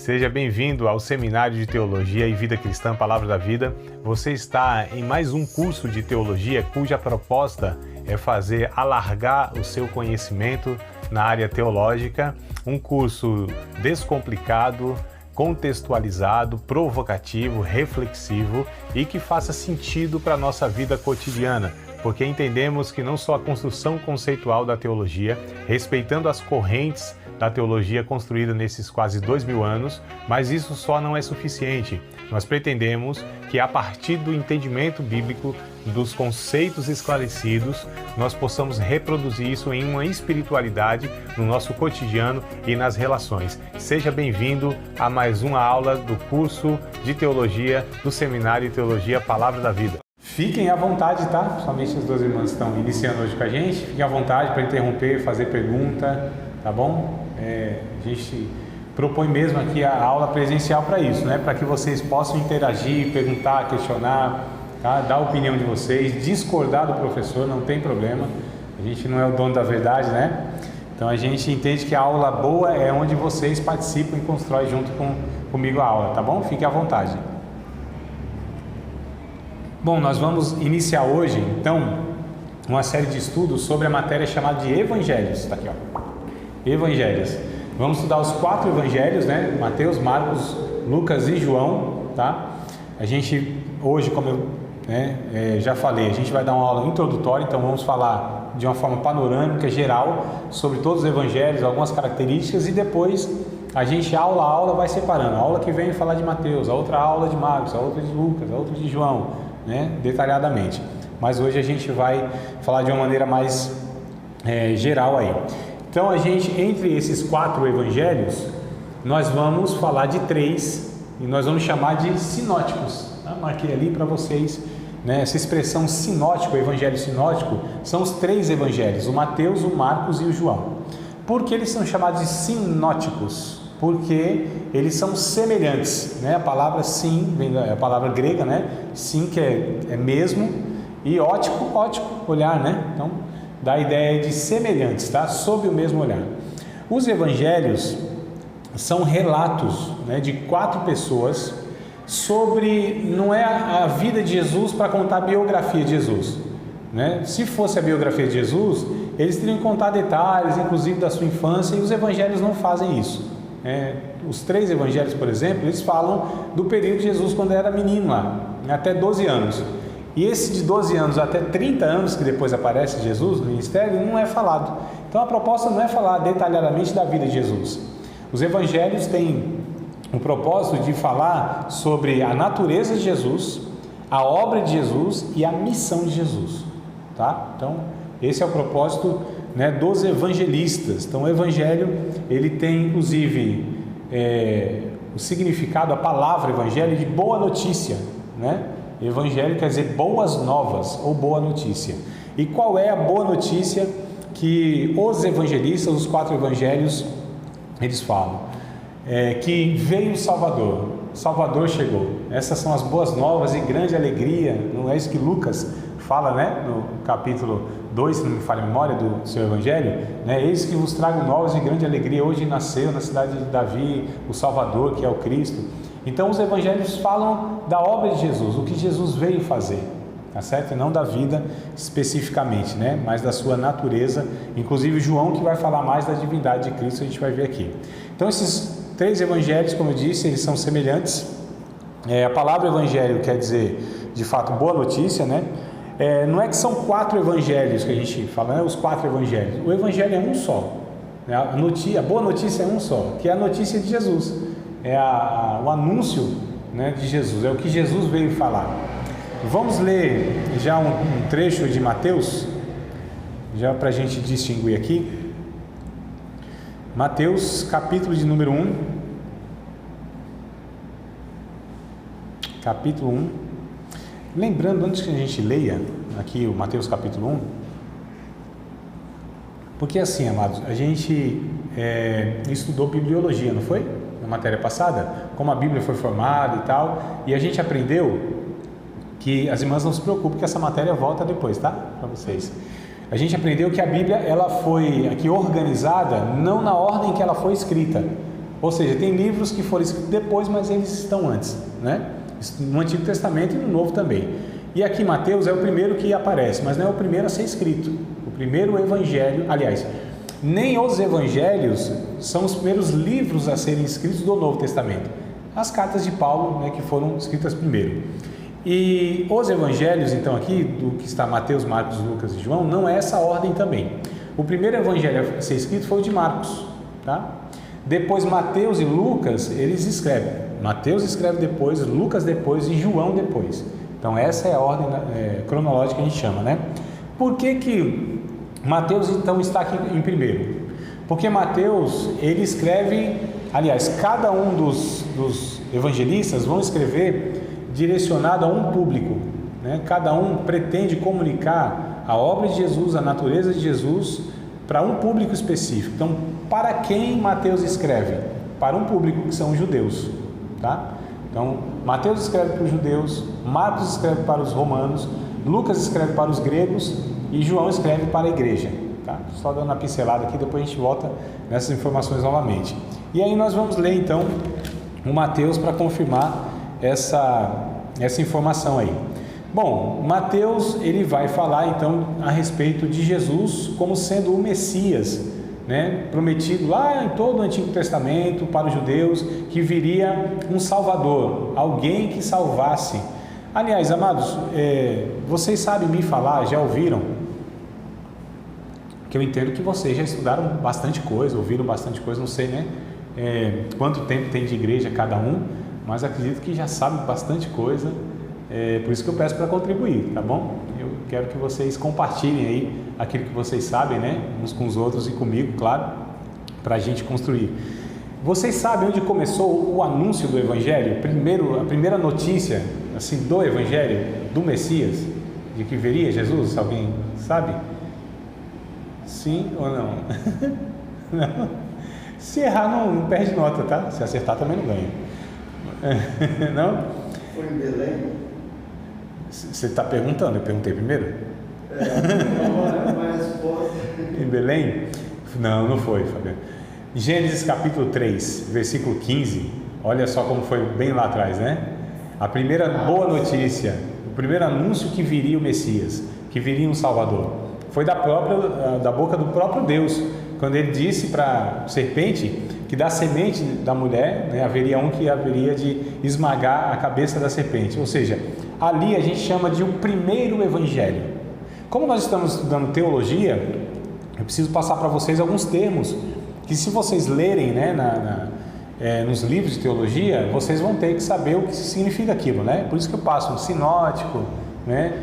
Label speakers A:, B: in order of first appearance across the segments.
A: Seja bem-vindo ao Seminário de Teologia e Vida Cristã Palavra da Vida. Você está em mais um curso de teologia cuja proposta é fazer alargar o seu conhecimento na área teológica, um curso descomplicado, contextualizado, provocativo, reflexivo e que faça sentido para a nossa vida cotidiana, porque entendemos que não só a construção conceitual da teologia, respeitando as correntes da teologia construída nesses quase 2000 anos, mas isso só não é suficiente. Nós pretendemos que a partir do entendimento bíblico, dos conceitos esclarecidos, nós possamos reproduzir isso em uma espiritualidade no nosso cotidiano e nas relações. Seja bem-vindo a mais uma aula do curso de teologia do Seminário de Teologia Palavra da Vida. Fiquem à vontade, tá? Somente as duas irmãs estão iniciando hoje com a gente. Fiquem à vontade para interromper, fazer pergunta, tá bom? A gente propõe mesmo aqui a aula presencial para isso, né? Para que vocês possam interagir, perguntar, questionar, tá? Dar a opinião de vocês, discordar do professor, não tem problema. A gente não é o dono da verdade, né? Então a gente entende que a aula boa é onde vocês participam e constroem junto comigo a aula, tá bom? Fiquem à vontade. Bom, nós vamos iniciar hoje, então, uma série de estudos sobre a matéria chamada de Evangelhos. Está aqui, ó. Evangelhos. Vamos estudar os 4 evangelhos, né? Mateus, Marcos, Lucas e João, tá? A gente, hoje, como eu já falei, a gente vai dar uma aula introdutória, então vamos falar de uma forma panorâmica, geral, sobre todos os evangelhos, algumas características, e depois a gente, aula a aula, vai separando. A aula que vem falar de Mateus, a outra aula de Marcos, a outra de Lucas, a outra de João, né? Detalhadamente. Mas hoje a gente vai falar de uma maneira mais geral aí. Então a gente, entre esses 4 evangelhos, nós vamos falar de 3 e nós vamos chamar de sinóticos. Tá? Marquei ali para vocês, né? Essa expressão sinótico, evangelho sinótico, são os 3 evangelhos, o Mateus, o Marcos e o João. Por que eles são chamados de sinóticos? Porque eles são semelhantes, né? A palavra sim, vem da palavra grega, né? Sim, que é mesmo, e ótico, olhar, né? Então, dá a ideia de semelhantes, tá? Sob o mesmo olhar. Os evangelhos são relatos, né, de 4 pessoas sobre, não é a vida de Jesus para contar a biografia de Jesus, né? Se fosse a biografia de Jesus, eles teriam que contar detalhes, inclusive da sua infância, e os evangelhos não fazem isso. Os 3 evangelhos, por exemplo, eles falam do período de Jesus quando era menino lá, até 12 anos. E esse de 12 anos até 30 anos, que depois aparece Jesus no ministério, não é falado. Então a proposta não é falar detalhadamente da vida de Jesus. Os evangelhos têm o propósito de falar sobre a natureza de Jesus, a obra de Jesus e a missão de Jesus, tá? Então esse é o propósito, né, dos evangelistas. Então o evangelho, ele tem inclusive o significado, a palavra evangelho, de boa notícia, né? Evangelho quer dizer boas novas ou boa notícia. E qual é a boa notícia que os evangelistas, os 4 evangelhos, eles falam? Que veio o Salvador. Salvador chegou. Essas são as boas novas e grande alegria. Não é isso que Lucas fala, né? No capítulo 2, se não me falha a memória, do seu evangelho, né? Eis que vos trago novas e grande alegria. Hoje nasceu na cidade de Davi o Salvador, que é o Cristo. Então os evangelhos falam da obra de Jesus, o que Jesus veio fazer, tá certo? E não da vida especificamente, né? Mas da sua natureza, inclusive João, que vai falar mais da divindade de Cristo, a gente vai ver aqui. Então esses 3 evangelhos, como eu disse, eles são semelhantes. A palavra evangelho quer dizer, de fato, boa notícia, né? Não é que são 4 evangelhos que a gente fala, né? Os 4 evangelhos. O evangelho é um só, né? A boa notícia é um só, que é a notícia de Jesus. O anúncio, né, de Jesus, é o que Jesus veio falar. Vamos ler já um trecho de Mateus, já para a gente distinguir aqui. Mateus, capítulo de número 1. Capítulo 1. Lembrando, antes que a gente leia aqui o Mateus capítulo 1, porque assim, amados, a gente estudou bibliologia, não foi? Na matéria passada, como a Bíblia foi formada e tal, e a gente aprendeu que as irmãs não se preocupem que essa matéria volta depois, tá? Para vocês. A gente aprendeu que a Bíblia, ela foi aqui organizada não na ordem que ela foi escrita, Ou seja, tem livros que foram escritos depois, mas eles estão antes, né? No Antigo Testamento e no Novo também. E aqui Mateus é o primeiro que aparece, mas não é o primeiro a ser escrito. O primeiro evangelho, aliás, nem os evangelhos são os primeiros livros a serem escritos do Novo Testamento. As cartas de Paulo, né, que foram escritas primeiro. E os evangelhos, então, aqui, do que está Mateus, Marcos, Lucas e João, não é essa ordem também. O primeiro evangelho a ser escrito foi o de Marcos, tá? Depois Mateus e Lucas, eles escrevem. Mateus escreve depois, Lucas depois e João depois. Então essa é a ordem cronológica que a gente chama, né? Por que Mateus então está aqui em primeiro? Porque Mateus, ele escreve, aliás, cada um dos evangelistas vão escrever direcionado a um público, né? Cada um pretende comunicar a obra de Jesus, a natureza de Jesus para um público específico. Então, para quem Mateus escreve? Para um público que são os judeus, tá? Então, Mateus escreve para os judeus, Marcos escreve para os romanos, Lucas escreve para os gregos e João escreve para a igreja, tá? Só dando uma pincelada aqui, depois a gente volta nessas informações novamente. E aí nós vamos ler então o Mateus para confirmar essa informação aí. Bom, Mateus ele vai falar então a respeito de Jesus como sendo o Messias, né, prometido lá em todo o Antigo Testamento para os judeus, que viria um Salvador, alguém que salvasse. Aliás, amados, vocês sabem me falar, já ouviram? Que eu entendo que vocês já estudaram bastante coisa, ouviram bastante coisa, não sei, né? Quanto tempo tem de igreja cada um, mas acredito que já sabem bastante coisa. Por isso que eu peço para contribuir, tá bom? Eu quero que vocês compartilhem aí aquilo que vocês sabem, né? Uns com os outros e comigo, claro, para a gente construir. Vocês sabem onde começou o anúncio do Evangelho? A primeira notícia assim, do Evangelho, do Messias, de que viria Jesus? Alguém sabe? Sim ou não? Não? Se errar, não perde nota, tá? Se acertar, também não ganha. Não?
B: Foi em Belém?
A: Você está perguntando, eu perguntei primeiro?
B: Uma resposta.
A: Em Belém? Não foi, Fabiano. Gênesis capítulo 3, versículo 15, olha só como foi bem lá atrás, né? A primeira boa notícia, o primeiro anúncio que viria o Messias, que viria um Salvador, foi da boca do próprio Deus, quando ele disse para a serpente que da semente da mulher, né, haveria um que haveria de esmagar a cabeça da serpente. Ou seja, ali a gente chama de o primeiro evangelho. Como nós estamos estudando teologia, eu preciso passar para vocês alguns termos que, se vocês lerem, né, nos livros de teologia, vocês vão ter que saber o que significa aquilo, né? Por isso que eu passo um sinótico, né?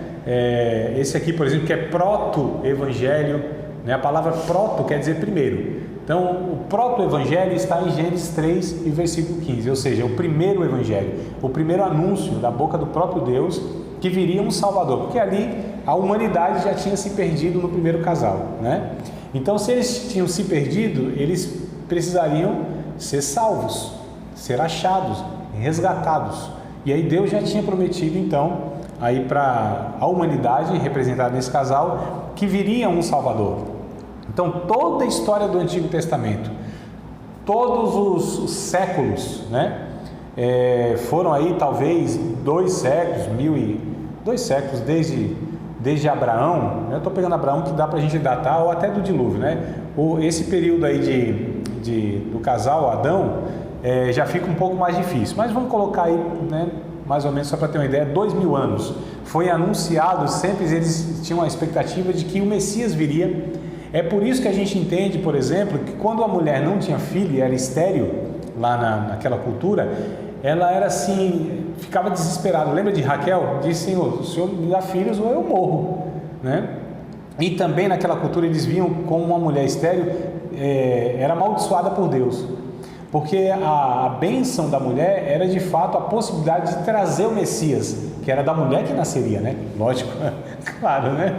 A: Esse aqui, por exemplo, que é proto-evangelho, né? A palavra proto quer dizer primeiro. Então, o proto-evangelho está em Gênesis 3 e versículo 15, ou seja, o primeiro evangelho, o primeiro anúncio da boca do próprio Deus que viria um Salvador, porque ali a humanidade já tinha se perdido no primeiro casal, né? Então, se eles tinham se perdido, eles precisariam ser salvos, ser achados, resgatados. E aí Deus já tinha prometido, então, aí para a humanidade, representada nesse casal, que viria um Salvador. Então, toda a história do Antigo Testamento, todos os séculos, né? Foram aí talvez 2 séculos, 2 séculos desde Abraão. Eu estou pegando Abraão, que dá para a gente datar, ou até do dilúvio, né? Esse período aí do casal Adão já fica um pouco mais difícil, mas vamos colocar aí, né, mais ou menos, só para ter uma ideia, 2000 anos. Foi anunciado, sempre eles tinham a expectativa de que o Messias viria. É por isso que a gente entende, por exemplo, que quando a mulher não tinha filho e era estéril, lá naquela cultura, ela era assim, ficava desesperada. Lembra de Raquel? Disse: Senhor, o Senhor me dá filhos ou eu morro, né? E também naquela cultura eles viam como uma mulher estéril era amaldiçoada por Deus, porque a bênção da mulher era de fato a possibilidade de trazer o Messias, que era da mulher que nasceria, né? Lógico, claro, né?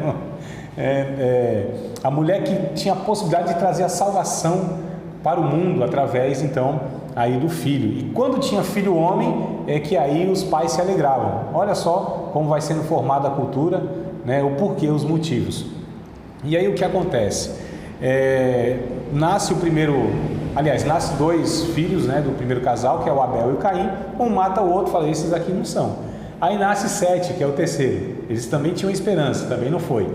A: A mulher que tinha a possibilidade de trazer a salvação para o mundo através, então, aí do filho. E quando tinha filho homem, é que aí os pais se alegravam. Olha só como vai sendo formada a cultura, né? O porquê, os motivos. E aí o que acontece? Nasce aliás, nasce dois filhos, né, do primeiro casal, que é o Abel e o Caim, um mata o outro, fala, esses aqui não são. Aí nasce Sete, que é o terceiro, eles também tinham esperança, também não foi.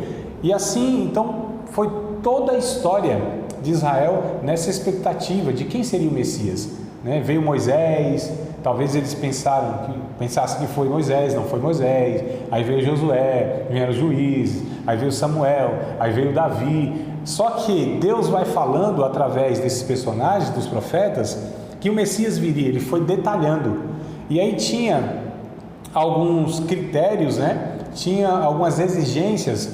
A: E assim, então, foi toda a história de Israel nessa expectativa de quem seria o Messias, né? Veio Moisés, talvez eles pensassem que foi Moisés, não foi Moisés, aí veio Josué, vieram os juízes, aí veio Samuel, aí veio Davi. Só que Deus vai falando através desses personagens, dos profetas, que o Messias viria, ele foi detalhando. E aí tinha alguns critérios, né? Tinha algumas exigências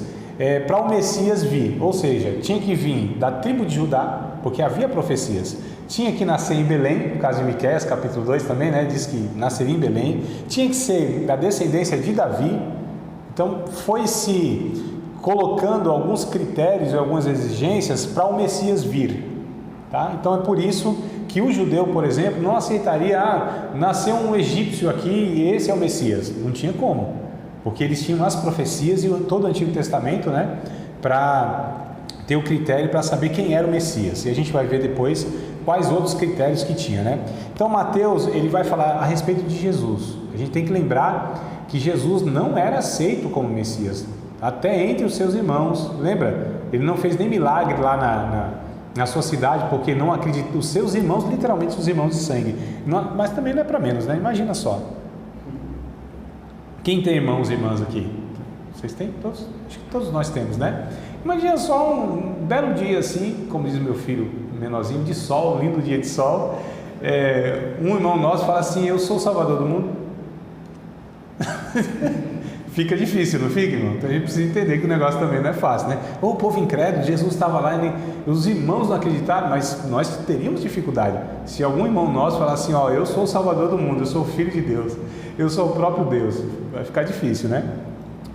A: para o Messias vir, ou seja, tinha que vir da tribo de Judá, porque havia profecias, tinha que nascer em Belém, no caso de Miqueias, capítulo 2 também, né? Diz que nasceria em Belém, tinha que ser da descendência de Davi. Então foi-se colocando alguns critérios e algumas exigências para o Messias vir, tá? Então é por isso que o judeu, por exemplo, não aceitaria, nasceu um egípcio aqui e esse é o Messias, não tinha como, porque eles tinham as profecias e todo o Antigo Testamento, né, para ter o critério para saber quem era o Messias, e a gente vai ver depois quais outros critérios que tinha, né? Então Mateus, ele vai falar a respeito de Jesus. A gente tem que lembrar que Jesus não era aceito como Messias, até entre os seus irmãos, lembra? Ele não fez nem milagre lá na sua cidade, porque não acredita, os seus irmãos, literalmente os irmãos de sangue, mas também não é para menos, né? Imagina só, quem tem irmãos e irmãs aqui? Vocês têm? Todos? Acho que todos nós temos, né? Imagina só um belo dia assim, como diz o meu filho menorzinho, de sol, um lindo dia de sol, um irmão nosso fala assim, eu sou o Salvador do mundo. Fica difícil, não fica, irmão? Então a gente precisa entender que o negócio também não é fácil, né? Ou o povo incrédulo, Jesus estava lá e os irmãos não acreditaram, mas nós teríamos dificuldade. Se algum irmão nosso falar assim, ó, eu sou o Salvador do mundo, eu sou o Filho de Deus, eu sou o próprio Deus, vai ficar difícil, né?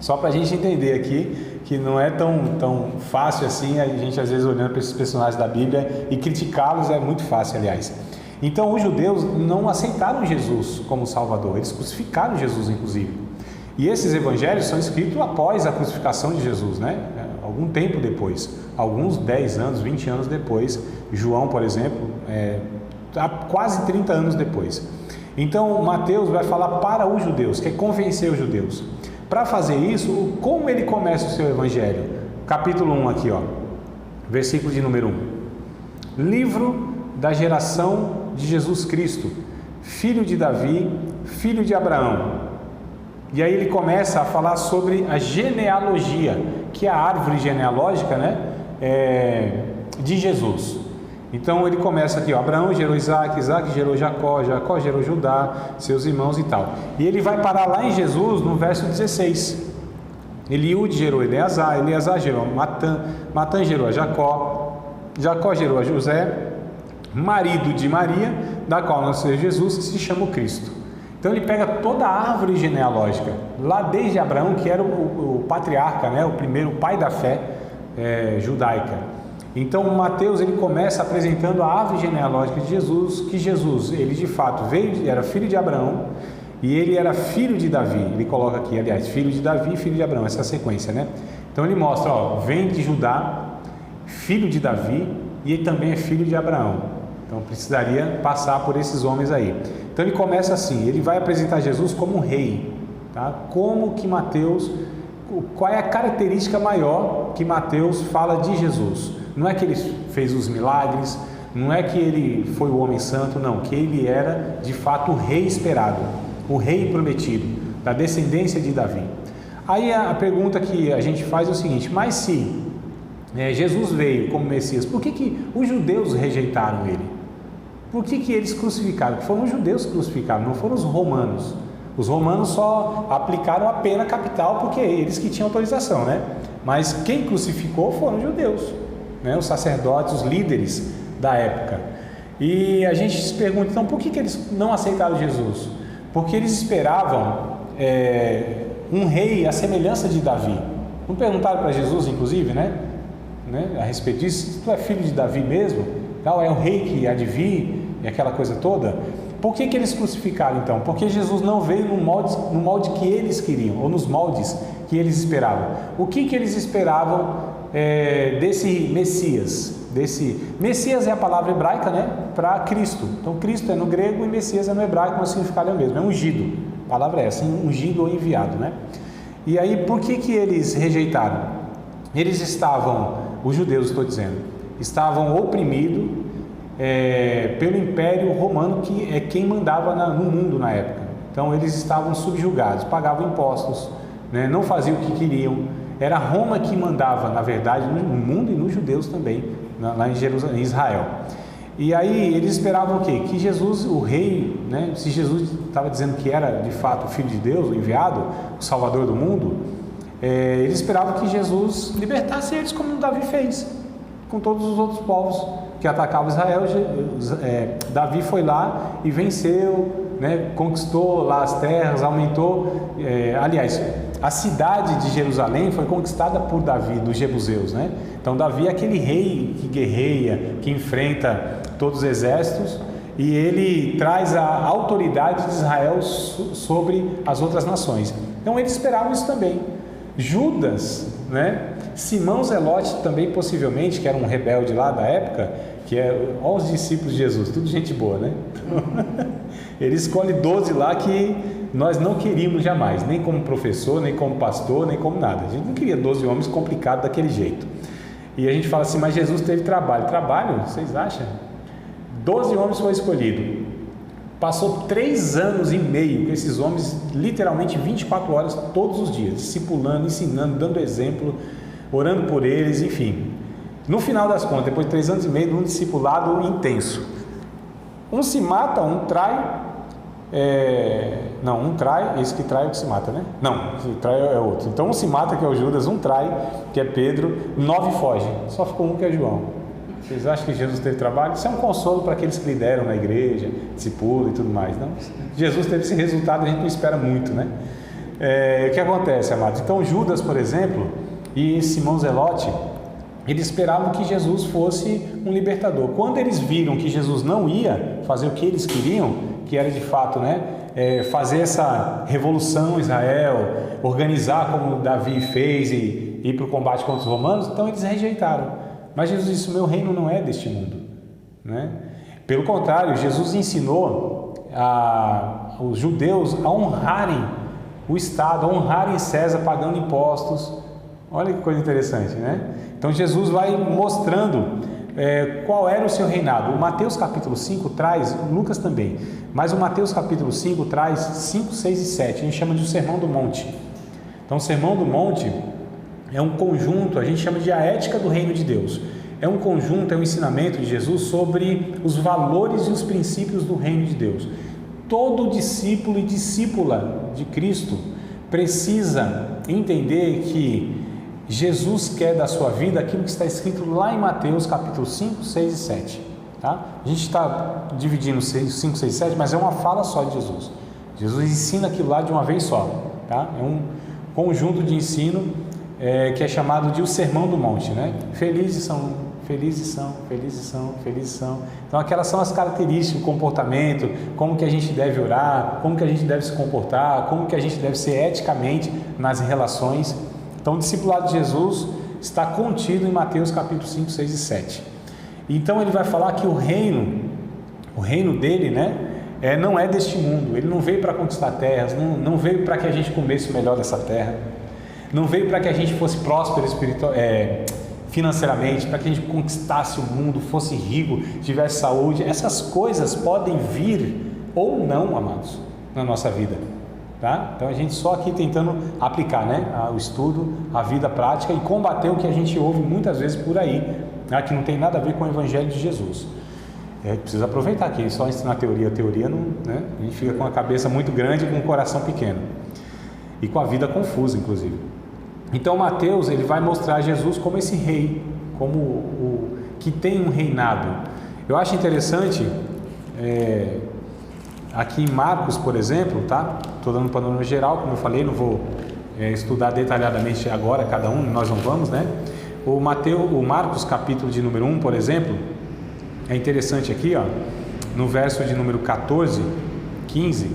A: Só para a gente entender aqui que não é tão fácil assim, a gente às vezes olhando para esses personagens da Bíblia e criticá-los é muito fácil, aliás. Então os judeus não aceitaram Jesus como Salvador, eles crucificaram Jesus inclusive. E esses evangelhos são escritos após a crucificação de Jesus, né? Algum tempo depois, alguns 10 anos, 20 anos depois. João, por exemplo, quase 30 anos depois. Então Mateus vai falar para os judeus, quer convencer os judeus. Para fazer isso, como ele começa o seu evangelho? Capítulo 1 aqui, ó, versículo de número 1. Livro da geração de Jesus Cristo, filho de Davi, filho de Abraão. E aí ele começa a falar sobre a genealogia, que é a árvore genealógica, né, de Jesus. Então ele começa aqui, ó, Abraão gerou Isaac, Isaac gerou Jacó, Jacó gerou Judá, seus irmãos e tal. E ele vai parar lá em Jesus no verso 16. Eliúde gerou Eleazar, Eleazar gerou Matã, Matã gerou a Jacó, Jacó gerou a José, marido de Maria, da qual nasceu Jesus, que se chama o Cristo. Então ele pega toda a árvore genealógica, lá desde Abraão, que era o patriarca, né, o primeiro pai da fé judaica. Então Mateus ele começa apresentando a árvore genealógica de Jesus, que Jesus, ele de fato veio, era filho de Abraão, e ele era filho de Davi. Ele coloca aqui, aliás, filho de Davi e filho de Abraão, essa sequência, né? Então ele mostra, ó, vem de Judá, filho de Davi, e ele também é filho de Abraão. Então precisaria passar por esses homens aí. Então ele começa assim, ele vai apresentar Jesus como um rei, tá? Como que Mateus, qual é a característica maior que Mateus fala de Jesus? Não é que ele fez os milagres, não é que ele foi o homem santo, não, que ele era de fato o rei esperado, o rei prometido, da descendência de Davi. Aí a pergunta que a gente faz é o seguinte, mas se Jesus veio como Messias, por que os judeus rejeitaram ele? Por que eles crucificaram? Foram os judeus que crucificaram, não foram os romanos. Os romanos só aplicaram a pena capital porque eles que tinham autorização, né? Mas quem crucificou foram os judeus, né? Os sacerdotes, os líderes da época. E a gente se pergunta, então, por que eles não aceitaram Jesus? Porque eles esperavam um rei à semelhança de Davi. Não perguntaram para Jesus, inclusive, né? A respeito disso, tu é filho de Davi mesmo? Tal, é o rei que há de vir, e aquela coisa toda. Por que eles crucificaram então? Porque Jesus não veio no molde que eles queriam, ou nos moldes que eles esperavam. O que eles esperavam desse Messias, Messias é a palavra hebraica, né, para Cristo. Então Cristo é no grego e Messias é no hebraico, mas o significado é o mesmo, é ungido. A palavra é essa, ungido ou enviado, né? E aí por que eles rejeitaram? Eles estavam, os judeus estou dizendo, estavam oprimidos pelo Império Romano, que é quem mandava no mundo na época. Então eles estavam subjugados, pagavam impostos, né, não faziam o que queriam. Era Roma que mandava, na verdade, no mundo e nos judeus também, lá em Jerusalém, em Israel. E aí eles esperavam o quê? Que Jesus, o rei, né, se Jesus estava dizendo que era de fato o Filho de Deus, o enviado, o Salvador do mundo, eles esperavam que Jesus libertasse eles como Davi fez com todos os outros povos que atacavam Israel. Davi foi lá e venceu, né, conquistou lá as terras, aumentou, aliás, a cidade de Jerusalém foi conquistada por Davi, dos jebuseus, né? Então Davi é aquele rei que guerreia, que enfrenta todos os exércitos, e ele traz a autoridade de Israel sobre as outras nações. Então eles esperavam isso também. Judas, né? Simão Zelote também, possivelmente, que era um rebelde lá da época, que olha os discípulos de Jesus, tudo gente boa, né? Ele escolhe 12 lá que nós não queríamos jamais, nem como professor, nem como pastor, nem como nada. A gente não queria 12 homens complicados daquele jeito. E a gente fala assim, mas Jesus teve trabalho. Trabalho? Vocês acham? 12 homens foi escolhido. Passou 3 anos e meio com esses homens, literalmente 24 horas todos os dias, discipulando, ensinando, dando exemplo, orando por eles, enfim. No final das contas, depois de 3 anos e meio de um discipulado intenso, um se mata, um trai, um trai, esse que trai é o que se mata, né? Não, que trai é outro. Então um se mata, que é o Judas, um trai, que é Pedro, 9 fogem, só ficou um, que é João. Vocês acham que Jesus teve trabalho? Isso é um consolo para aqueles que lideram na igreja, discipula e tudo mais, não? Jesus teve esse resultado, a gente não espera muito, né? O que acontece, amados? Então Judas, por exemplo, e Simão Zelote, eles esperavam que Jesus fosse um libertador. Quando eles viram que Jesus não ia fazer o que eles queriam, que era de fato, né, fazer essa revolução em Israel, organizar como Davi fez e ir para o combate contra os romanos, então eles rejeitaram. Mas Jesus disse, o meu reino não é deste mundo, né? Pelo contrário, Jesus ensinou os judeus a honrarem o Estado, a honrarem César pagando impostos. Olha que coisa interessante, né? Então Jesus vai mostrando qual era o seu reinado. O Mateus capítulo 5 traz, Lucas também, mas o Mateus capítulo 5 traz 5, 6 e 7, a gente chama de o Sermão do Monte. Então o Sermão do Monte é um conjunto, a gente chama de a ética do reino de Deus. É um conjunto, é um ensinamento de Jesus sobre os valores e os princípios do reino de Deus. Todo discípulo e discípula de Cristo precisa entender que Jesus quer da sua vida aquilo que está escrito lá em Mateus capítulo 5, 6 e 7. Tá? A gente está dividindo 5, 6 e 7, mas é uma fala só de Jesus. Jesus ensina aquilo lá de uma vez só. Tá? É um conjunto de ensino que é chamado de o Sermão do Monte, né? Felizes são, felizes são, felizes são, felizes são. Então aquelas são as características, o comportamento, como que a gente deve orar, como que a gente deve se comportar, como que a gente deve ser eticamente nas relações. Então o discipulado de Jesus está contido em Mateus capítulo 5, 6 e 7. Então ele vai falar que o reino dele, né, não é deste mundo. Ele não veio para conquistar terras, não veio para que a gente comesse o melhor dessa terra, não veio para que a gente fosse próspero financeiramente, para que a gente conquistasse o mundo, fosse rico, tivesse saúde. Essas coisas podem vir ou não, amados, na nossa vida, tá? Então a gente só aqui tentando aplicar, né, o estudo, a vida prática e combater o que a gente ouve muitas vezes por aí, né, que não tem nada a ver com o Evangelho de Jesus. A gente precisa aproveitar aqui, só ensinar teoria não, né? A gente fica com a cabeça muito grande e com o coração pequeno e com a vida confusa, inclusive. Então Mateus, ele vai mostrar Jesus como esse rei, como o que tem um reinado. Eu acho interessante, aqui em Marcos, por exemplo, tá? Estou dando um panorama geral, como eu falei, não vou estudar detalhadamente agora cada um, nós não vamos, né? O Marcos capítulo de número 1, por exemplo, é interessante aqui, ó, no verso de número 14, 15,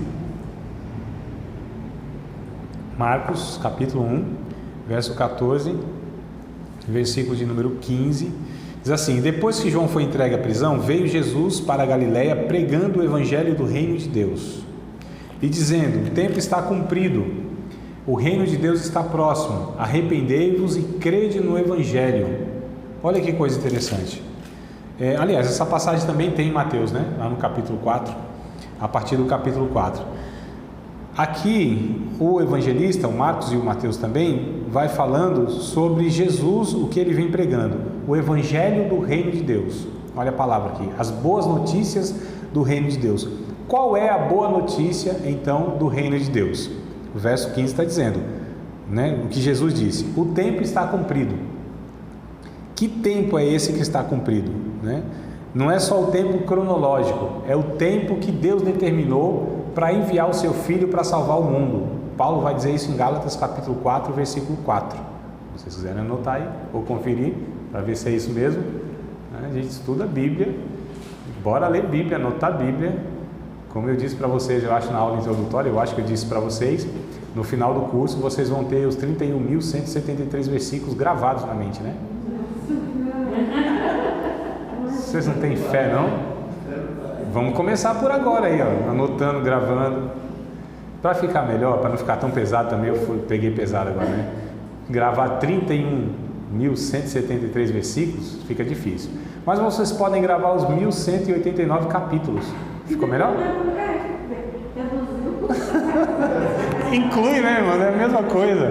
A: Marcos capítulo 1, verso 14, versículo de número 15, Diz assim: depois que João foi entregue à prisão, veio Jesus para a Galiléia pregando o evangelho do reino de Deus e dizendo: o tempo está cumprido, o reino de Deus está próximo, arrependei-vos e crede no evangelho. Olha que coisa interessante. Aliás, essa passagem também tem em Mateus, né? Lá no capítulo 4, a partir do capítulo 4. Aqui, o evangelista, o Marcos e o Mateus também, vai falando sobre Jesus, o que ele vem pregando, o evangelho do reino de Deus. Olha a palavra aqui, as boas notícias do reino de Deus. Qual é a boa notícia, então, do reino de Deus? O verso 15 está dizendo, né, o que Jesus disse: o tempo está cumprido. Que tempo é esse que está cumprido, né? Não é só o tempo cronológico, é o tempo que Deus determinou para enviar o seu Filho para salvar o mundo. Paulo vai dizer isso em Gálatas capítulo 4, versículo 4. Se vocês quiserem anotar aí, ou conferir, para ver se é isso mesmo. A gente estuda a Bíblia, bora ler Bíblia, anotar a Bíblia. Como eu disse para vocês, eu acho na aula introdutória, eu acho que eu disse para vocês, no final do curso vocês vão ter os 31.173 versículos gravados na mente, né? Vocês não têm fé, não? Vamos começar por agora aí, ó, anotando, gravando, para ficar melhor, para não ficar tão pesado também. Peguei pesado agora, né? Gravar 31.173 versículos fica difícil, mas vocês podem gravar os 1.189 capítulos. Ficou melhor? Inclui, né, irmão? É a mesma coisa.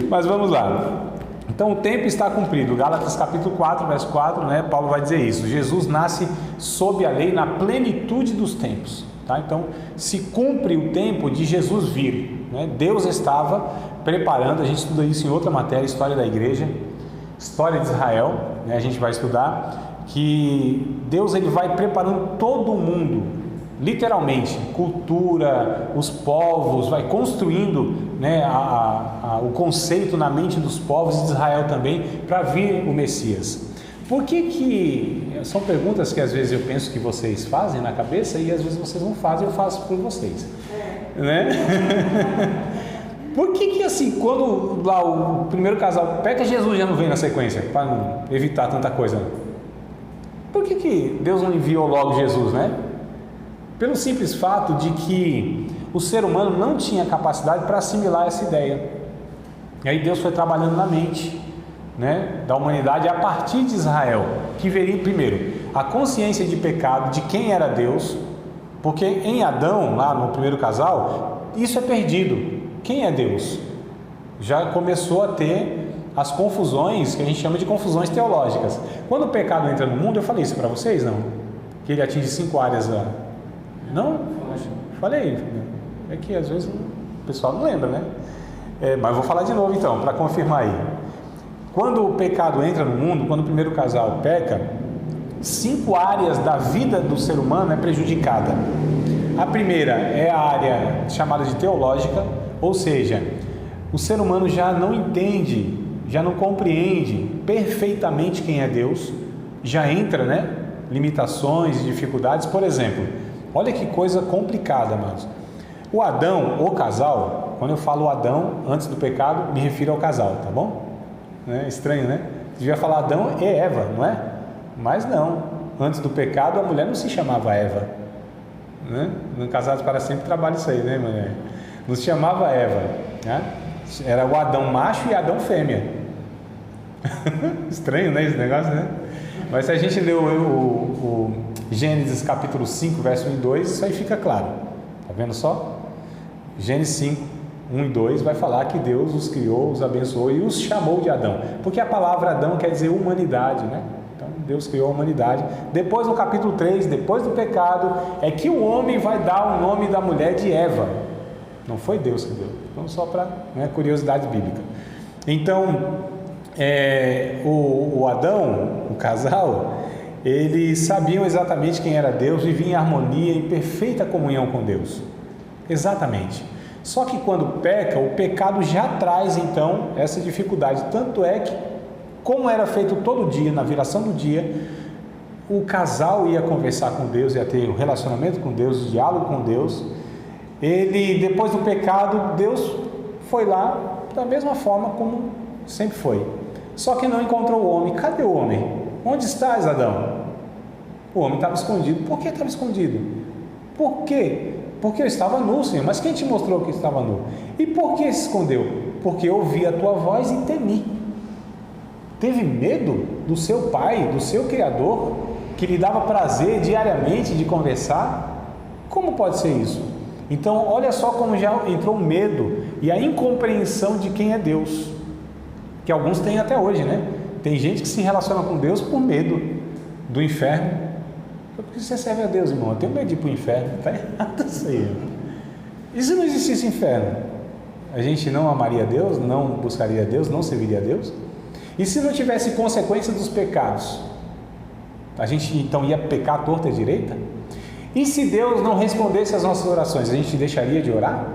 A: Mas vamos lá. Então o tempo está cumprido. Gálatas capítulo 4, verso 4, né? Paulo vai dizer isso. Jesus nasce sob a lei na plenitude dos tempos, tá? Então se cumpre o tempo de Jesus vir, né? Deus estava preparando, a gente estuda isso em outra matéria, história da igreja, história de Israel, né? A gente vai estudar que Deus ele vai preparando todo o mundo, literalmente, cultura, os povos, vai construindo, né, o conceito na mente dos povos de Israel também, para vir o Messias. Por que são perguntas que às vezes eu penso que vocês fazem na cabeça e às vezes vocês não fazem, eu faço por vocês, né? Por que assim, quando lá o primeiro casal peca, Jesus já não vem na sequência, para não evitar tanta coisa? Por que Deus não enviou logo Jesus, né? Pelo simples fato de que o ser humano não tinha capacidade para assimilar essa ideia. E aí Deus foi trabalhando na mente, né, da humanidade a partir de Israel, que veria primeiro a consciência de pecado de quem era Deus, porque em Adão, lá no primeiro casal, isso é perdido. Quem é Deus? Já começou a ter as confusões, que a gente chama de confusões teológicas. Quando o pecado entra no mundo, eu falei isso para vocês, não? Que ele atinge 5 áreas lá. Não? Falei. É que às vezes o pessoal não lembra, né? Mas vou falar de novo então, para confirmar aí. Quando o pecado entra no mundo, quando o primeiro casal peca, 5 áreas da vida do ser humano é prejudicada. A primeira é a área chamada de teológica, ou seja, o ser humano já não entende, já não compreende perfeitamente quem é Deus, já entra, né, limitações e dificuldades. Por exemplo, olha que coisa complicada, amados. O Adão, o casal, quando eu falo Adão, antes do pecado, me refiro ao casal, tá bom? Estranho, né? Devia falar Adão e Eva, não é? Mas não, antes do pecado a mulher não se chamava Eva, né? No Casados para Sempre trabalha isso aí, né, mulher? Não se chamava Eva, né? Era o Adão macho e Adão fêmea. Estranho, né, esse negócio, né? Mas se a gente ler o Gênesis capítulo 5, verso 1 e 2, isso aí fica claro. Tá vendo só? Gênesis 5, 1 e 2 vai falar que Deus os criou, os abençoou e os chamou de Adão. Porque a palavra Adão quer dizer humanidade, né? Então Deus criou a humanidade. Depois no capítulo 3, depois do pecado, é que o homem vai dar o nome da mulher de Eva. Não foi Deus que deu. Então só para, né, curiosidade bíblica. Então, o Adão, o casal, eles sabiam exatamente quem era Deus, viviam em harmonia, em perfeita comunhão com Deus. Exatamente. Só que quando peca, o pecado já traz então essa dificuldade. Tanto é que, como era feito todo dia, na viração do dia, o casal ia conversar com Deus, ia ter um relacionamento com Deus, um diálogo com Deus. Ele, depois do pecado, Deus foi lá da mesma forma como sempre foi. Só que não encontrou o homem. Cadê o homem? Onde estás, Adão? O homem estava escondido. Por que estava escondido? Por quê? Porque eu estava nu, Senhor. Mas quem te mostrou que estava nu? E por que se escondeu? Porque eu ouvi a tua voz e temi. Teve medo do seu pai, do seu Criador, que lhe dava prazer diariamente de conversar? Como pode ser isso? Então, olha só como já entrou o medo e a incompreensão de quem é Deus, que alguns têm até hoje, né? Tem gente que se relaciona com Deus por medo do inferno. Por que você serve a Deus, irmão? Eu tenho medo de ir para o inferno. Está errado isso aí. E se não existisse inferno? A gente não amaria a Deus, não buscaria a Deus, não serviria a Deus? E se não tivesse consequência dos pecados? A gente então ia pecar à torta e à direita? E se Deus não respondesse às nossas orações, a gente deixaria de orar?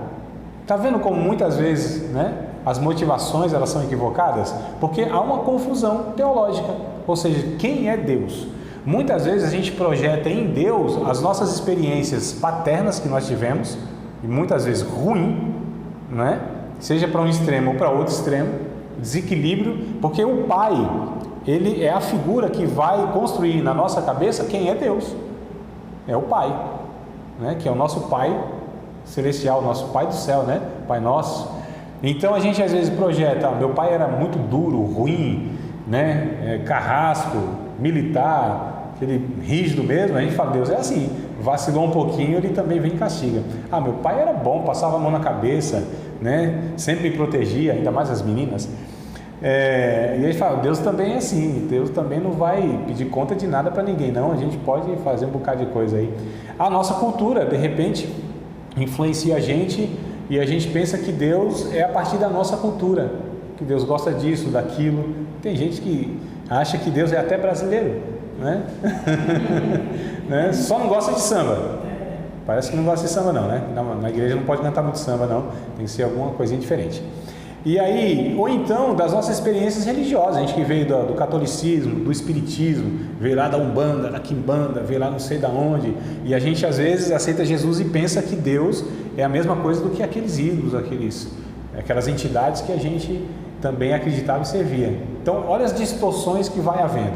A: Está vendo como muitas vezes, né, as motivações elas são equivocadas? Porque há uma confusão teológica, ou seja, quem é Deus? Muitas vezes a gente projeta em Deus as nossas experiências paternas que nós tivemos, e muitas vezes ruim, né? Seja para um extremo ou para outro extremo, desequilíbrio, porque o pai, ele é a figura que vai construir na nossa cabeça quem é Deus. É o pai, né? Que é o nosso pai celestial, o nosso pai do céu, né? Pai nosso. Então a gente às vezes projeta, meu pai era muito duro, ruim, né? Carrasco, militar, aquele rígido mesmo. A gente fala, Deus é assim, vacilou um pouquinho, ele também vem e castiga. Ah, meu pai era bom, passava a mão na cabeça, né? Sempre me protegia, ainda mais as meninas. E aí fala, Deus também é assim, Deus também não vai pedir conta de nada para ninguém, não. A gente pode fazer um bocado de coisa aí. A nossa cultura, de repente, influencia a gente e a gente pensa que Deus é a partir da nossa cultura, que Deus gosta disso, daquilo. Tem gente que acha que Deus é até brasileiro, né? Né? Só não gosta de samba. Parece que não gosta de samba não, né? Na igreja não pode cantar muito samba não, tem que ser alguma coisinha diferente. E aí, ou então das nossas experiências religiosas, a gente que veio do catolicismo, do espiritismo, veio lá da Umbanda, da Quimbanda, veio lá não sei da onde, e a gente às vezes aceita Jesus e pensa que Deus é a mesma coisa do que aqueles ídolos, aquelas entidades que a gente também acreditava e servia. Então, olha as distorções que vai havendo.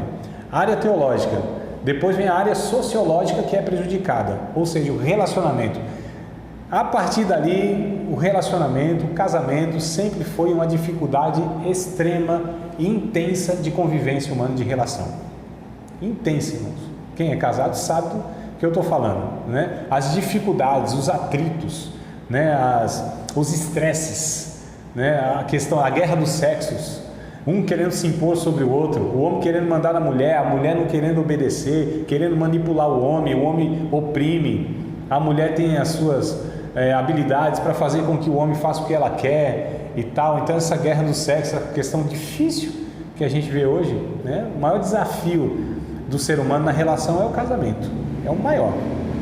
A: A área teológica, depois vem a área sociológica que é prejudicada, ou seja, o relacionamento. A partir dali, o relacionamento, o casamento sempre foi uma dificuldade extrema e intensa de convivência humana, de relação. Intensa, irmãos. Quem é casado sabe do que eu estou falando, né? As dificuldades, os atritos, né? Os estresses, né? A guerra dos sexos, um querendo se impor sobre o outro, o homem querendo mandar na mulher, a mulher não querendo obedecer, querendo manipular o homem oprime, a mulher tem as suas habilidades para fazer com que o homem faça o que ela quer e tal. Então essa guerra do sexo, essa questão difícil que a gente vê hoje, né? O maior desafio do ser humano na relação é o casamento, é o maior.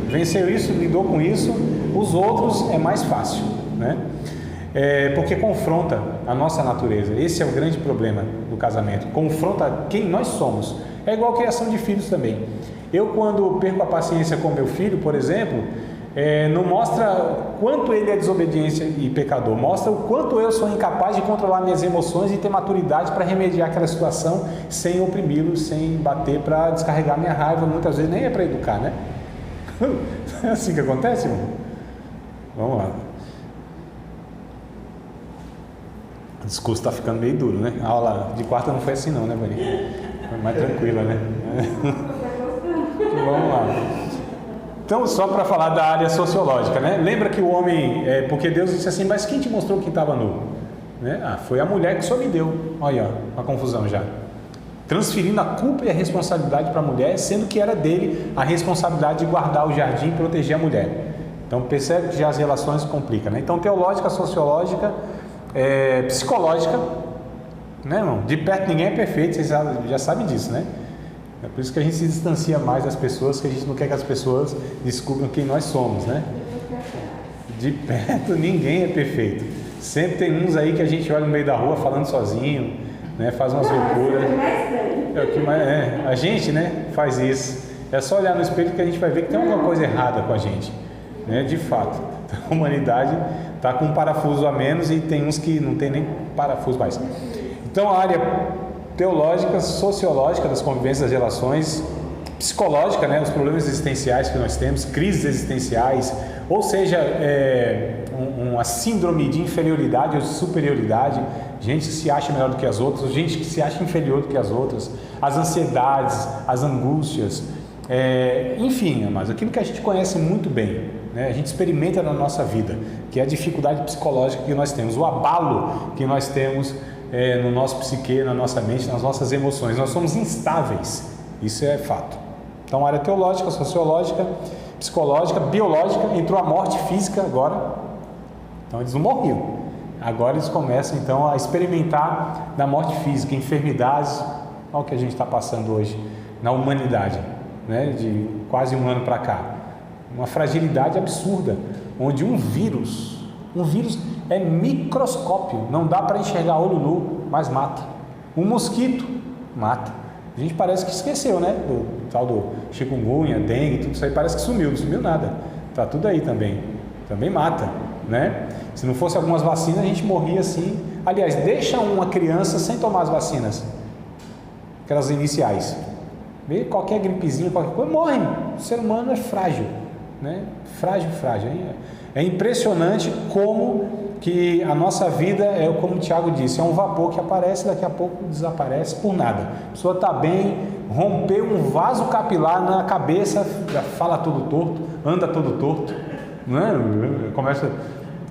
A: Venceu isso, lidou com isso, os outros é mais fácil, né? Porque confronta a nossa natureza. Esse é o grande problema do casamento, confronta quem nós somos. É igual a criação de filhos também. Eu, quando perco a paciência com meu filho, por exemplo, não mostra quanto ele é desobediência e pecador, mostra o quanto eu sou incapaz de controlar minhas emoções e ter maturidade para remediar aquela situação sem oprimi-lo, sem bater, para descarregar minha raiva. Muitas vezes nem é para educar, né? É assim que acontece, irmão? Vamos lá. O discurso está ficando meio duro, né? A aula de quarta não foi assim não, né, Vani? Foi mais tranquila, né? Vamos lá. Então, só para falar da área sociológica, né? Lembra que o homem, porque Deus disse assim, mas quem te mostrou que estava nu? Né? Foi a mulher que só me deu. Olha, a confusão já. Transferindo a culpa e a responsabilidade para a mulher, sendo que era dele a responsabilidade de guardar o jardim e proteger a mulher. Então, percebe que já as relações complicam, né? Então, teológica, sociológica, psicológica, né, irmão? De perto ninguém é perfeito, vocês já sabem disso, né? É por isso que a gente se distancia mais das pessoas, que a gente não quer que as pessoas descubram quem nós somos, né? De perto ninguém é perfeito. Sempre tem uns aí que a gente olha no meio da rua falando sozinho, né? Faz umas loucuras. É o que mais a gente, né? Faz isso. É só olhar no espelho que a gente vai ver que tem alguma coisa errada com a gente, né? De fato, a humanidade está com um parafuso a menos e tem uns que não tem nem parafuso mais. Então a área teológica, sociológica das convivências das relações, psicológica, né, os problemas existenciais que nós temos, crises existenciais, ou seja, uma síndrome de inferioridade ou de superioridade, gente que se acha melhor do que as outras, gente que se acha inferior do que as outras, as ansiedades, as angústias, enfim, mas aquilo que a gente conhece muito bem, né, a gente experimenta na nossa vida, que é a dificuldade psicológica que nós temos, o abalo que nós temos no nosso psique, na nossa mente, nas nossas emoções. Nós somos instáveis, isso é fato. Então, área teológica, sociológica, psicológica, biológica, entrou a morte física agora. Então, eles não morriam. Agora eles começam, então, a experimentar da morte física, enfermidades, olha o que a gente está passando hoje na humanidade, né? De quase um ano para cá. Uma fragilidade absurda, onde um vírus é microscópio, não dá para enxergar olho nu, mas mata. Um mosquito mata. A gente parece que esqueceu, né? Do tal do chikungunya, dengue, tudo isso aí parece que sumiu, não sumiu nada. Tá tudo aí também. Também mata, né? Se não fosse algumas vacinas, a gente morria assim. Aliás, deixa uma criança sem tomar as vacinas, aquelas iniciais. Vê qualquer gripezinha, qualquer coisa, morre. O ser humano é frágil, né? Frágil. É impressionante como que a nossa vida como o Tiago disse, é um vapor que aparece, daqui a pouco desaparece por nada. A pessoa está bem, rompeu um vaso capilar na cabeça, fala todo torto, anda todo torto, não é?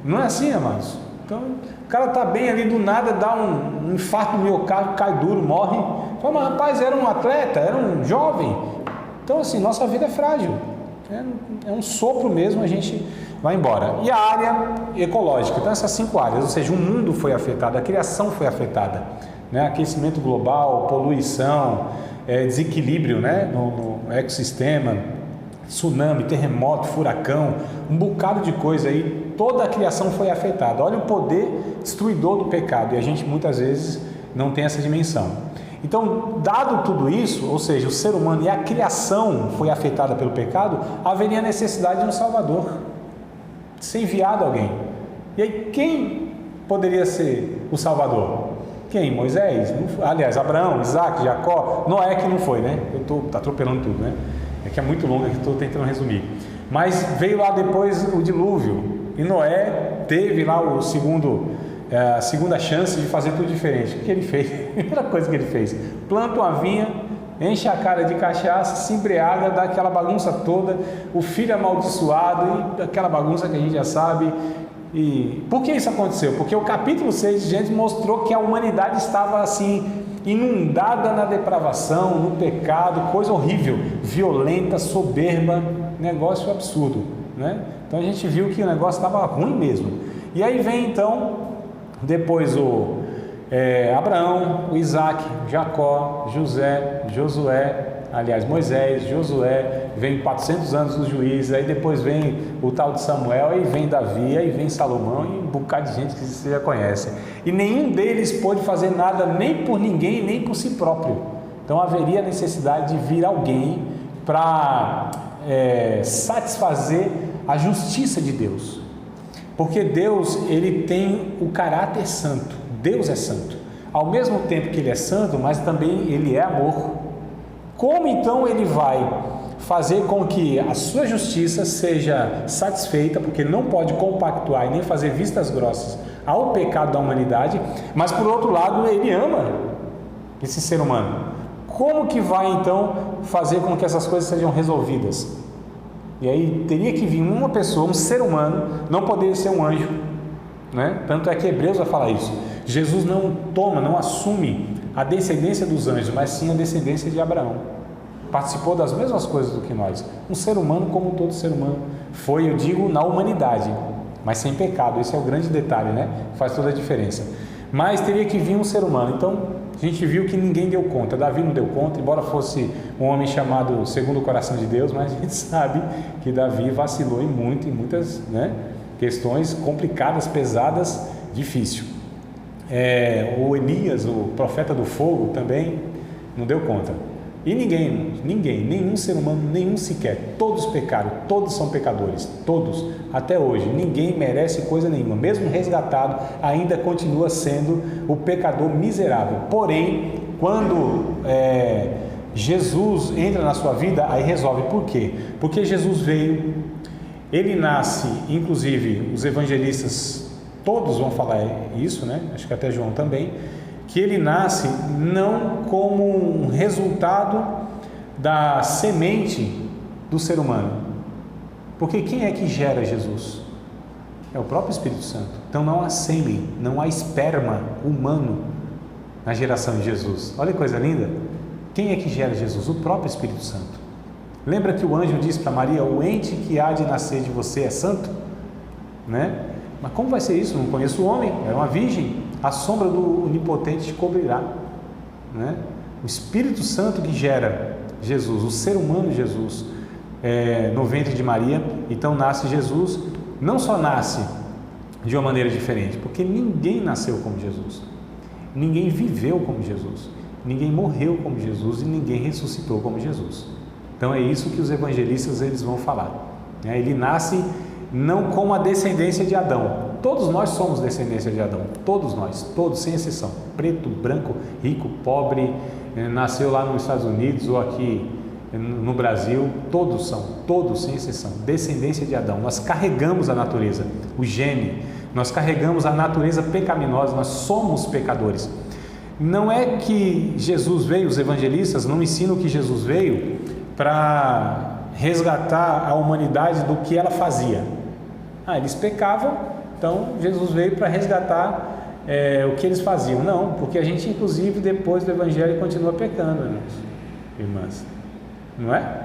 A: Não é assim, amados? Então, o cara está bem ali, do nada dá um infarto no miocárdio, cai duro, morre. Fala, mas rapaz, era um atleta, era um jovem. Então, assim, nossa vida é frágil. É um sopro mesmo, a gente vai embora. E a área ecológica, então essas 5 áreas, ou seja, o mundo foi afetado, a criação foi afetada, né? Aquecimento global, poluição, desequilíbrio, né? no ecossistema, tsunami, terremoto, furacão, um bocado de coisa aí, toda a criação foi afetada. Olha o poder destruidor do pecado, e a gente muitas vezes não tem essa dimensão. Então, dado tudo isso, ou seja, o ser humano e a criação foi afetada pelo pecado, haveria necessidade de um Salvador, de ser enviado alguém. E aí, quem poderia ser o Salvador? Quem? Moisés? Aliás, Abraão, Isaac, Jacó, Noé que não foi, né? Eu estou atropelando tudo, né? É que é muito longo, aqui estou tentando resumir. Mas veio lá depois o dilúvio, e Noé teve lá a segunda chance de fazer tudo diferente. O que ele fez? A primeira coisa que ele fez: planta uma vinha, enche a cara de cachaça, se embriaga, dá aquela bagunça toda, o filho amaldiçoado e aquela bagunça que a gente já sabe. E por que isso aconteceu? Porque o capítulo 6 de Gênesis mostrou que a humanidade estava assim, inundada na depravação, no pecado, coisa horrível, violenta, soberba, negócio absurdo, né? Então a gente viu que o negócio estava ruim mesmo. E aí vem então depois Abraão, o Isaac, Jacó, José, Josué, aliás Moisés, Josué, vem 400 anos dos juízes, aí depois vem o tal de Samuel, aí vem Davi, aí vem Salomão e um bocado de gente que você já conhece. E nenhum deles pôde fazer nada nem por ninguém, nem por si próprio. Então haveria necessidade de vir alguém para satisfazer a justiça de Deus. Porque Deus, ele tem o caráter santo. Deus é santo. Ao mesmo tempo que ele é santo, mas também ele é amor. Como então ele vai fazer com que a sua justiça seja satisfeita, porque ele não pode compactuar e nem fazer vistas grossas ao pecado da humanidade, mas por outro lado ele ama esse ser humano. Como que vai então fazer com que essas coisas sejam resolvidas? E aí teria que vir uma pessoa, um ser humano, não poderia ser um anjo, né? Tanto é que Hebreus vai falar isso. Jesus não assume a descendência dos anjos, mas sim a descendência de Abraão. Participou das mesmas coisas do que nós. Um ser humano como todo ser humano. Foi, eu digo, na humanidade, mas sem pecado. Esse é o grande detalhe, né? Faz toda a diferença. Mas teria que vir um ser humano. Então, a gente viu que ninguém deu conta. Davi não deu conta, embora fosse um homem chamado segundo o coração de Deus, mas a gente sabe que Davi vacilou em muitas, né, questões complicadas, pesadas, difícil. O Elias, o profeta do fogo, também não deu conta. E ninguém, nenhum ser humano, nenhum sequer, todos pecaram, todos são pecadores, todos, até hoje, ninguém merece coisa nenhuma, mesmo resgatado, ainda continua sendo o pecador miserável. Porém, quando Jesus entra na sua vida, aí resolve. Por quê? Porque Jesus veio, ele nasce, inclusive os evangelistas todos vão falar isso, né? Acho que até João também, que ele nasce não como um resultado da semente do ser humano, porque quem é que gera Jesus? É o próprio Espírito Santo. Então não há sêmen, não há esperma humano na geração de Jesus. Olha que coisa linda. Quem é que gera Jesus? O próprio Espírito Santo. Lembra que o anjo disse para Maria: o ente que há de nascer de você é santo, né? Mas como vai ser isso? Não conheço o homem, é uma virgem, a sombra do onipotente te cobrirá, né? O Espírito Santo que gera Jesus, o ser humano Jesus, no ventre de Maria. Então nasce Jesus. Não só nasce de uma maneira diferente, porque ninguém nasceu como Jesus, ninguém viveu como Jesus, ninguém morreu como Jesus e ninguém ressuscitou como Jesus. Então é isso que os evangelistas eles vão falar, né? Ele nasce não com a descendência de Adão. Todos nós somos descendência de Adão, todos nós, todos sem exceção, preto, branco, rico, pobre, nasceu lá nos Estados Unidos ou aqui no Brasil, todos são, todos sem exceção, descendência de Adão. Nós carregamos a natureza, o gene, nós carregamos a natureza pecaminosa, nós somos pecadores. Não é que Jesus veio, os evangelistas não ensinam que Jesus veio para resgatar a humanidade do que ela fazia. Eles pecavam, então Jesus veio para resgatar o que eles faziam. Não, porque a gente inclusive depois do evangelho continua pecando, irmãs. Não é?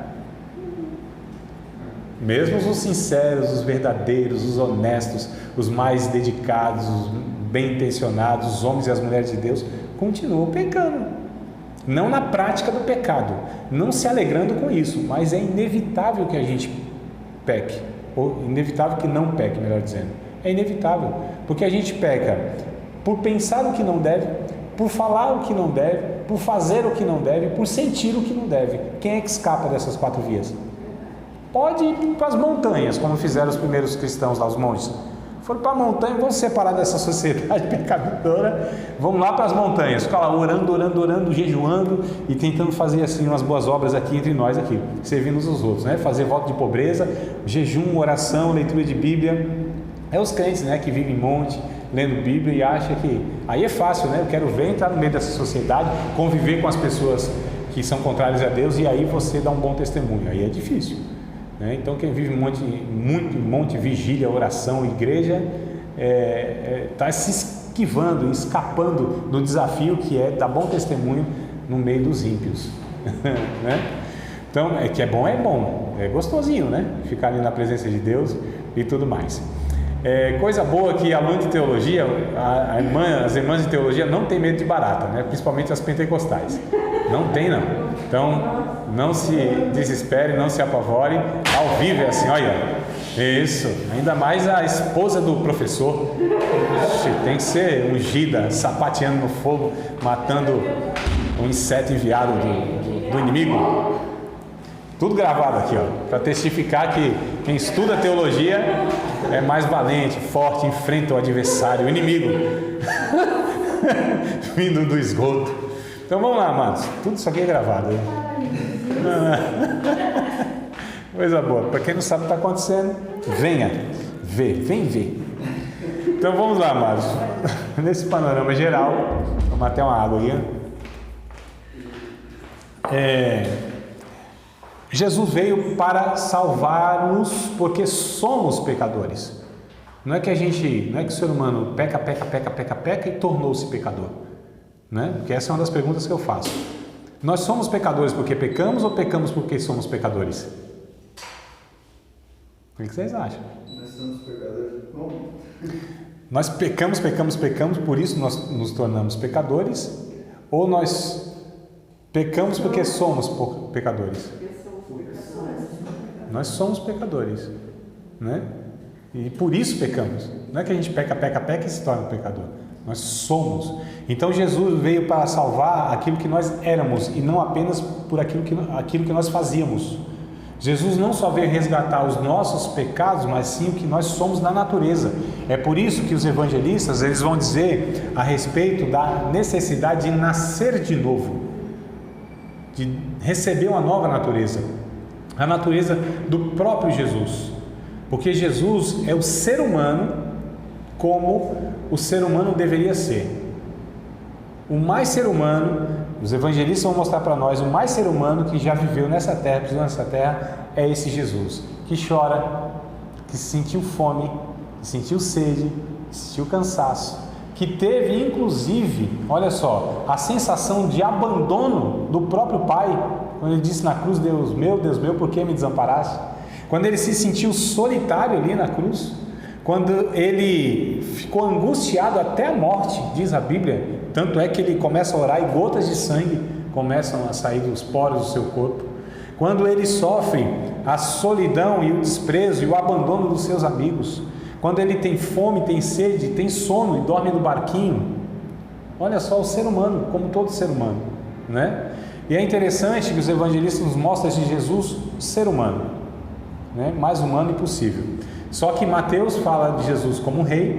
A: Mesmo os sinceros, os verdadeiros, os honestos, os mais dedicados, os bem intencionados, os homens e as mulheres de Deus, continuam pecando. Não na prática do pecado, não se alegrando com isso, mas é inevitável que a gente peque, ou inevitável que não peque, melhor dizendo. É inevitável, porque a gente peca por pensar o que não deve, por falar o que não deve, por fazer o que não deve, por sentir o que não deve. Quem é que escapa dessas 4 vias? Pode ir para as montanhas, como fizeram os primeiros cristãos lá, os monges. Foram para a montanha, vão se separar dessa sociedade pecadora, vão lá para as montanhas, ficar lá orando, jejuando e tentando fazer assim umas boas obras aqui entre nós aqui, servindo uns aos outros, né? Fazer voto de pobreza, jejum, oração, leitura de Bíblia. É os crentes, né, que vivem em monte, lendo Bíblia e acha que aí é fácil, né? Eu quero ver, entrar no meio dessa sociedade, conviver com as pessoas que são contrárias a Deus e aí você dá um bom testemunho. Aí é difícil, né? Então quem vive em monte, vigília, oração, igreja, está se esquivando, escapando do desafio que é dar bom testemunho no meio dos ímpios, né? Então, que é bom, é gostosinho, né? Ficar ali na presença de Deus e tudo mais. Coisa boa que aluno de teologia, as irmãs de teologia não tem medo de barata, né? Principalmente as pentecostais. Não tem, não. Então, não se desespere, não se apavore. Ao vivo é assim, olha. Isso. Ainda mais a esposa do professor. Tem que ser ungida, sapateando no fogo, matando um inseto enviado do inimigo. Tudo gravado aqui, para testificar que quem estuda teologia é mais valente, forte, enfrenta o adversário, o inimigo, vindo do esgoto. Então vamos lá, amados, tudo isso aqui é gravado. Coisa boa, para quem não sabe o que está acontecendo, venha ver, vem ver. Então vamos lá, amados, nesse panorama geral, vamos até uma água aí. Jesus veio para salvar-nos porque somos pecadores. Não é que o ser humano peca e tornou-se pecador, né? Porque essa é uma das perguntas que eu faço. Nós somos pecadores porque pecamos ou pecamos porque somos pecadores? O que vocês acham?
B: Nós somos pecadores como?
A: Nós pecamos, por isso nós nos tornamos pecadores? Ou nós pecamos porque somos pecadores? Nós somos pecadores, né? E por isso pecamos. Não é que a gente peca e se torna pecador. Nós somos. Então Jesus veio para salvar aquilo que nós éramos e não apenas por aquilo que nós fazíamos. Jesus não só veio resgatar os nossos pecados, mas sim o que nós somos na natureza. É por isso que os evangelistas eles vão dizer a respeito da necessidade de nascer de novo, de receber uma nova natureza, a natureza do próprio Jesus, porque Jesus é o ser humano como o ser humano deveria ser. O mais ser humano, os evangelistas vão mostrar para nós, o mais ser humano que já viveu nessa terra, pisou nessa terra, é esse Jesus, que chora, que sentiu fome, que sentiu sede, que sentiu cansaço, que teve inclusive, olha só, a sensação de abandono do próprio Pai, quando ele disse na cruz, Deus meu, por que me desamparaste? Quando ele se sentiu solitário ali na cruz, quando ele ficou angustiado até a morte, diz a Bíblia, tanto é que ele começa a orar e gotas de sangue começam a sair dos poros do seu corpo. Quando ele sofre a solidão e o desprezo e o abandono dos seus amigos, quando ele tem fome, tem sede, tem sono e dorme no barquinho. Olha só o ser humano, como todo ser humano, né? E é interessante que os evangelistas nos mostram esse Jesus ser humano, né? Mais humano impossível. Só que Mateus fala de Jesus como um rei,